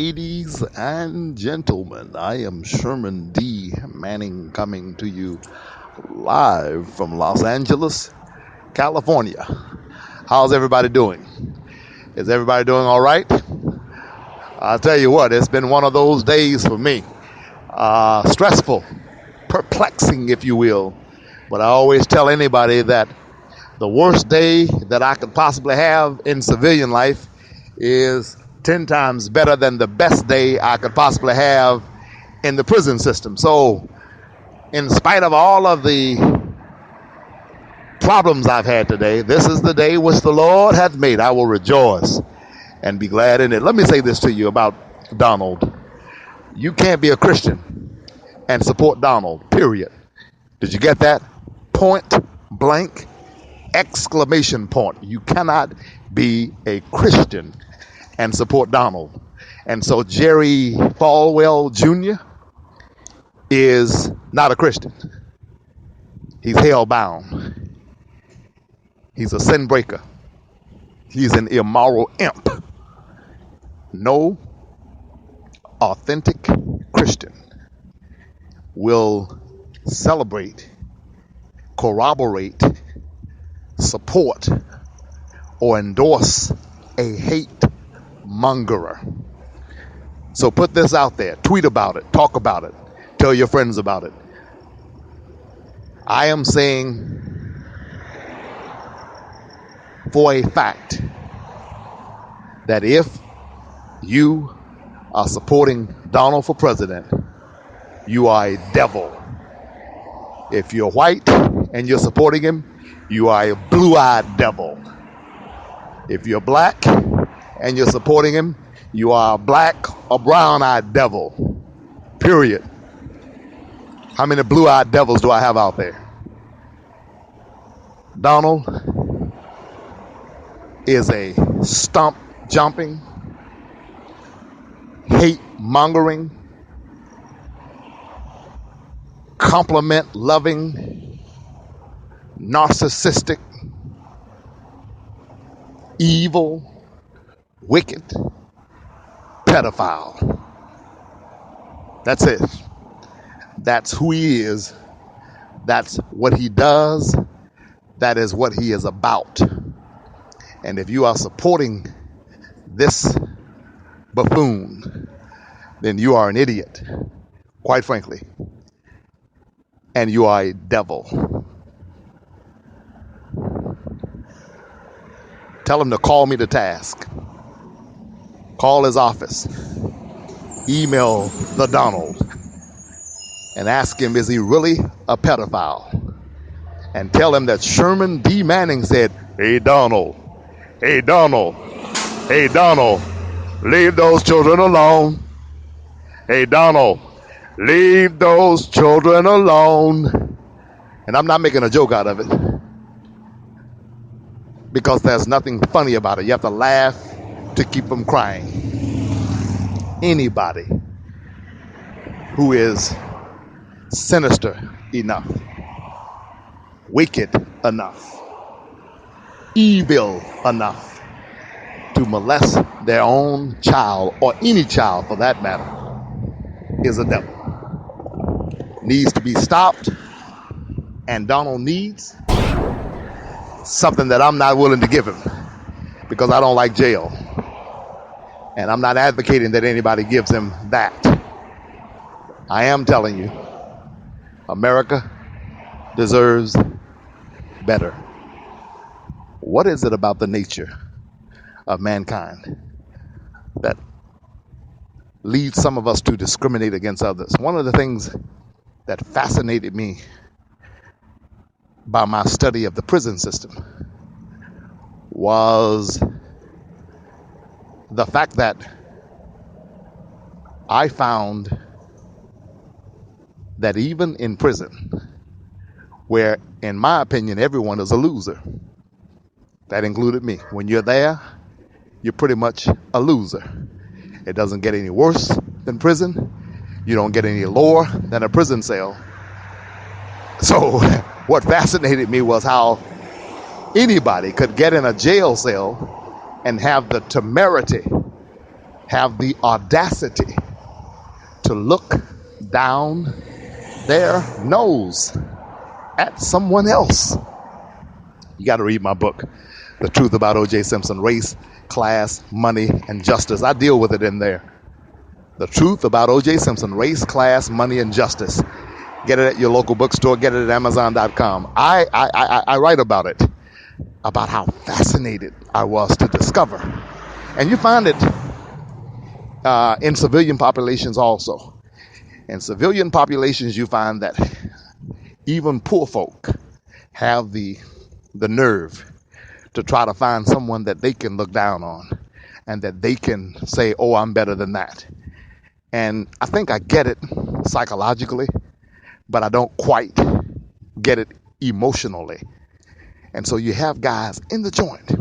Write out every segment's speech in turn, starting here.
Ladies and gentlemen, I am Sherman D. Manning coming to you live from Los Angeles, California. How's everybody doing? Is everybody doing all right? I'll tell you what, it's been one of those days for me. Stressful, perplexing, if you will. But I always tell anybody that the worst day that I could possibly have in civilian life is 10 times better than the best day I could possibly have in the prison system. So, in spite of all of the problems I've had today, this is the day which the Lord hath made. I will rejoice and be glad in it. Let me say this to you about Donald. You can't be a Christian and support Donald, period. Did you get that? Point blank, exclamation point. You cannot be a Christian and support Donald. And so Jerry Falwell Jr. is not a Christian. He's hell-bound. He's a sin breaker. He's an immoral imp. No authentic Christian will celebrate, corroborate, support, or endorse a hate mongerer. So put this out there, tweet about it, talk about it, tell your friends about it. I am saying for a fact that if you are supporting Donald for president, you are a devil. If you're white and you're supporting him, you are a blue-eyed devil. If you're black and you're supporting him, you are a black or brown-eyed devil. Period. How many blue-eyed devils do I have out there? Donald is a stump-jumping, hate-mongering, compliment-loving, narcissistic, evil, wicked pedophile. That's it. That's who he is. That's what he does. That is what he is about. And if you are supporting this buffoon, then you are an idiot, quite frankly. And you are a devil. Tell him to call me to task. Call his office. Email the Donald and ask him, is he really a pedophile? And tell him that Sherman D. Manning said, hey Donald, hey Donald, hey Donald, leave those children alone. Hey Donald, leave those children alone. And I'm not making a joke out of it, because there's nothing funny about it. You have to laugh to keep from crying. Anybody who is sinister enough, wicked enough, evil enough to molest their own child, or any child for that matter, is a devil. Needs to be stopped, and Donald needs something that I'm not willing to give him, because I don't like jail. And I'm not advocating that anybody gives him that. I am telling you, America deserves better. What is it about the nature of mankind that leads some of us to discriminate against others? One of the things that fascinated me by my study of the prison system was the fact that I found that even in prison, where in my opinion everyone is a loser, that included me. When you're there, you're pretty much a loser. It doesn't get any worse than prison. You don't get any lower than a prison cell. So what fascinated me was how anybody could get in a jail cell and have the temerity have the audacity to look down their nose at someone else. You got to read my book, The Truth About O.J. Simpson, Race, Class, Money, and Justice. I deal with it in there. The Truth About O.J. Simpson, Race, Class, Money, and Justice. Get it at your local bookstore. Get it at Amazon.com. I write about it, about how fascinated I was to discover. And you find it in civilian populations also. In civilian populations, you find that even poor folk have the nerve to try to find someone that they can look down on and that they can say, oh, I'm better than that. And I think I get it psychologically, but I don't quite get it emotionally. And so you have guys in the joint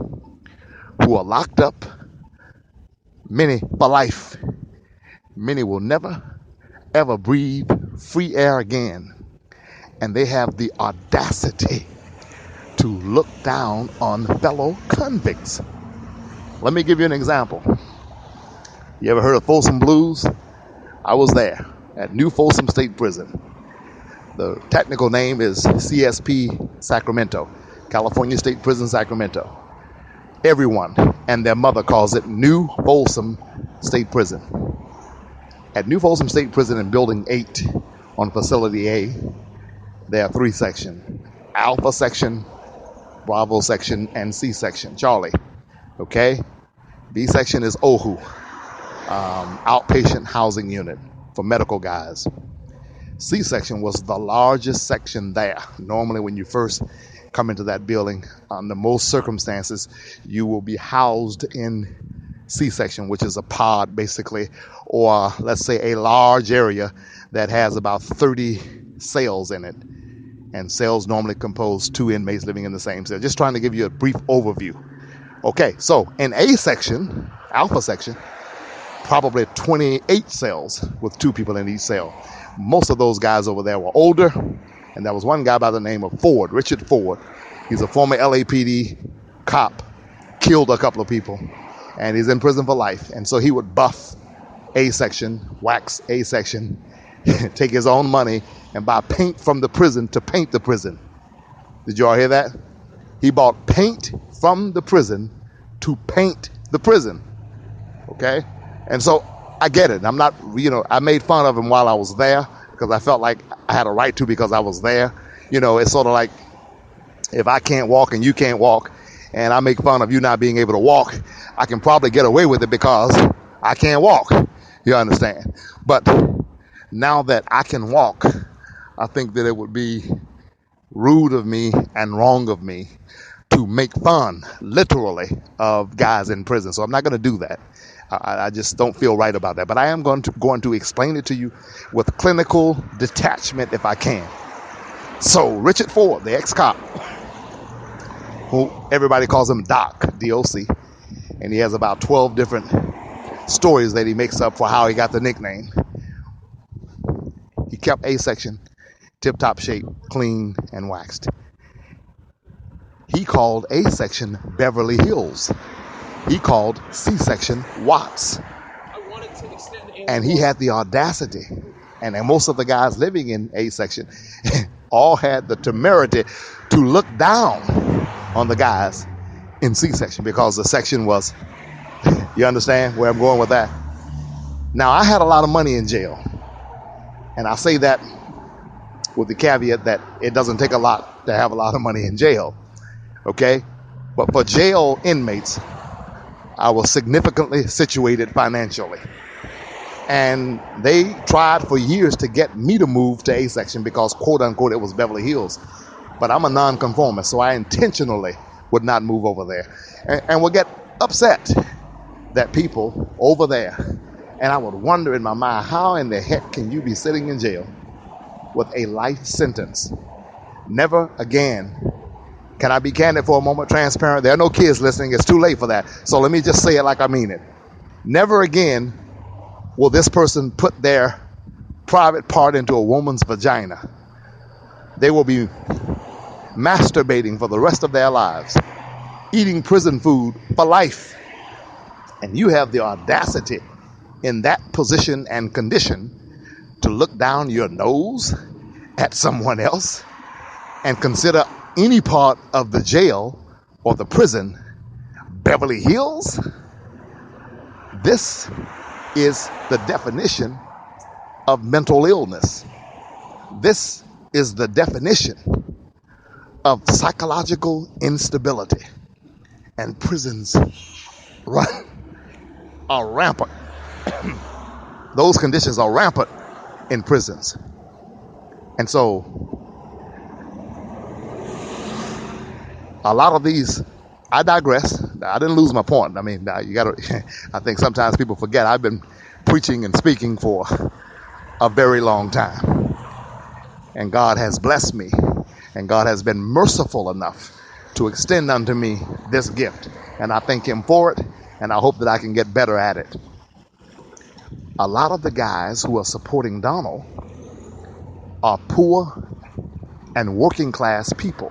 who are locked up, many for life. Many will never, ever breathe free air again. And they have the audacity to look down on fellow convicts. Let me give you an example. You ever heard of Folsom Blues? I was there at New Folsom State Prison. The technical name is CSP Sacramento, California State Prison, Sacramento. Everyone and their mother calls it New Folsom State Prison. At New Folsom State Prison in Building 8 on Facility A, there are 3 sections. Alpha Section, Bravo Section, and C Section, Charlie. Okay? B Section is OHU, Outpatient Housing Unit for medical guys. C Section was the largest section there. Normally when you first come into that building, under most circumstances, you will be housed in C Section, which is a pod basically, or let's say a large area that has about 30 cells in it. And cells normally compose 2 inmates living in the same cell. Just trying to give you a brief overview. Okay, so in A Section, Alpha Section, probably 28 cells with 2 people in each cell. Most of those guys over there were older, and there was one guy by the name of Ford, Richard Ford. He's a former LAPD cop, killed a couple of people, and he's in prison for life. And so he would buff A Section, wax A Section, take his own money, and buy paint from the prison to paint the prison. Did you all hear that? He bought paint from the prison to paint the prison. Okay? And so I get it. I'm not, I made fun of him while I was there because I felt like I had a right to because I was there. It's sort of like if I can't walk and you can't walk and I make fun of you not being able to walk, I can probably get away with it because I can't walk. You understand? But now that I can walk, I think that it would be rude of me and wrong of me to make fun, literally, of guys in prison. So I'm not going to do that. I just don't feel right about that. But I am going to explain it to you with clinical detachment if I can. So Richard Ford, the ex-cop, who everybody calls him Doc, D-O-C, and he has about 12 different stories that he makes up for how he got the nickname. He kept A Section tip-top shape, clean, and waxed. He called A Section Beverly Hills. He called C Section Watts. And he had the audacity, and most of the guys living in A Section all had the temerity to look down on the guys in C Section because the section was, you understand where I'm going with that? Now, I had a lot of money in jail. And I say that with the caveat that it doesn't take a lot to have a lot of money in jail. Okay? But for jail inmates, I was significantly situated financially. And they tried for years to get me to move to A Section because, quote unquote, it was Beverly Hills. But I'm a nonconformist, so I intentionally would not move over there. And would get upset that people over there, and I would wonder in my mind, how in the heck can you be sitting in jail with a life sentence? Never again. Can I be candid for a moment, transparent? There are no kids listening. It's too late for that. So let me just say it like I mean it. Never again will this person put their private part into a woman's vagina. They will be masturbating for the rest of their lives, eating prison food for life. And you have the audacity in that position and condition to look down your nose at someone else and consider any part of the jail or the prison Beverly Hills? This is the definition of mental illness. This is the definition of psychological instability. And prisons are rampant. Those conditions are rampant in prisons. And so a lot of these, I digress. I didn't lose my point. I mean, you gotta, I think sometimes people forget I've been preaching and speaking for a very long time. And God has blessed me, and God has been merciful enough to extend unto me this gift. And I thank him for it, and I hope that I can get better at it. A lot of the guys who are supporting Donald are poor and working class people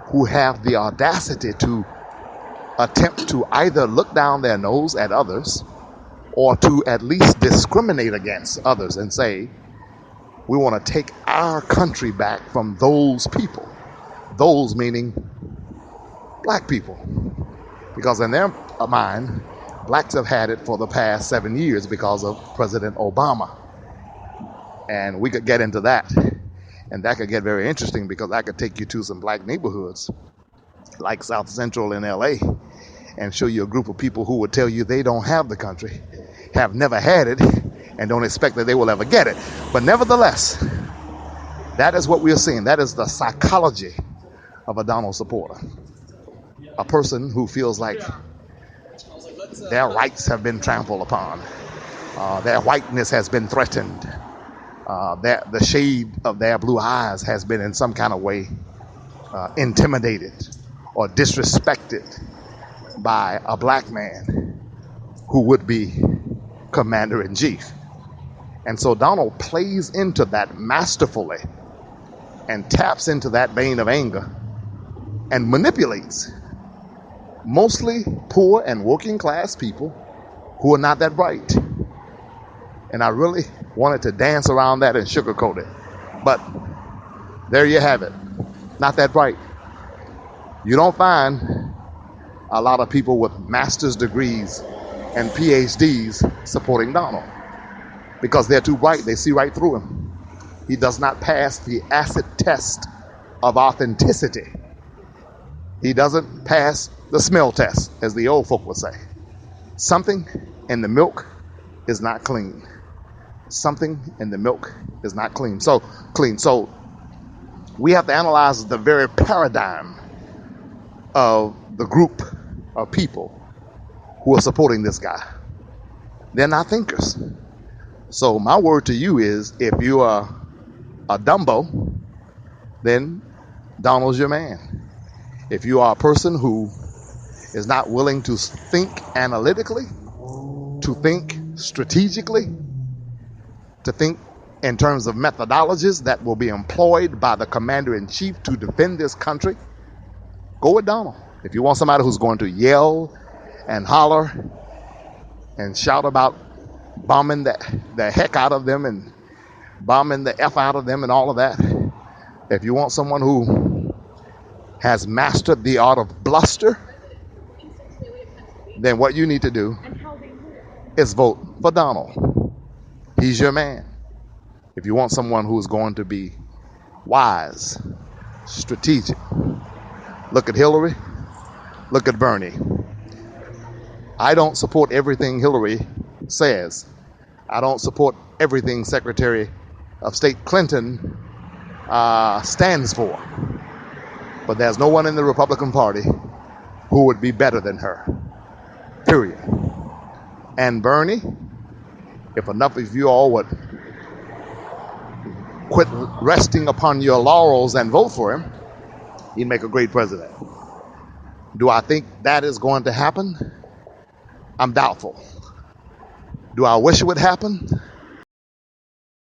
who have the audacity to attempt to either look down their nose at others or to at least discriminate against others and say, we want to take our country back from those people. Those meaning black people. Because in their mind, blacks have had it for the past 7 years because of President Obama. And we could get into that. And that could get very interesting because I could take you to some black neighborhoods like South Central in LA and show you a group of people who would tell you they don't have the country, have never had it, and don't expect that they will ever get it. But nevertheless, that is what we are seeing. That is the psychology of a Donald supporter. A person who feels like their rights have been trampled upon, their whiteness has been threatened, the shade of their blue eyes has been in some kind of way intimidated or disrespected by a black man who would be commander-in-chief. And so Donald plays into that masterfully and taps into that vein of anger and manipulates mostly poor and working class people who are not that bright. And I really wanted to dance around that and sugarcoat it. But there you have it. Not that bright. You don't find a lot of people with master's degrees and PhDs supporting Donald because they're too bright. They see right through him. He does not pass the acid test of authenticity. He doesn't pass the smell test, as the old folk would say. Something in the milk is not clean. Something in the milk is not clean. So we have to analyze the very paradigm of the group of people who are supporting this guy. They're not thinkers. So my word to you is, if you are a Dumbo, then Donald's your man. If you are a person who is not willing to think analytically, to think strategically, to think in terms of methodologies that will be employed by the commander-in-chief to defend this country, go with Donald. If you want somebody who's going to yell and holler and shout about bombing the heck out of them and bombing the F out of them and all of that, if you want someone who has mastered the art of bluster, then what you need to do is vote for Donald. He's your man. If you want someone who's going to be wise, strategic, look at Hillary, look at Bernie. I don't support everything Hillary says. I don't support everything Secretary of State Clinton stands for. But there's no one in the Republican Party who would be better than her. Period. And Bernie, if enough of you all would quit resting upon your laurels and vote for him, he'd make a great president. Do I think that is going to happen? I'm doubtful. Do I wish it would happen?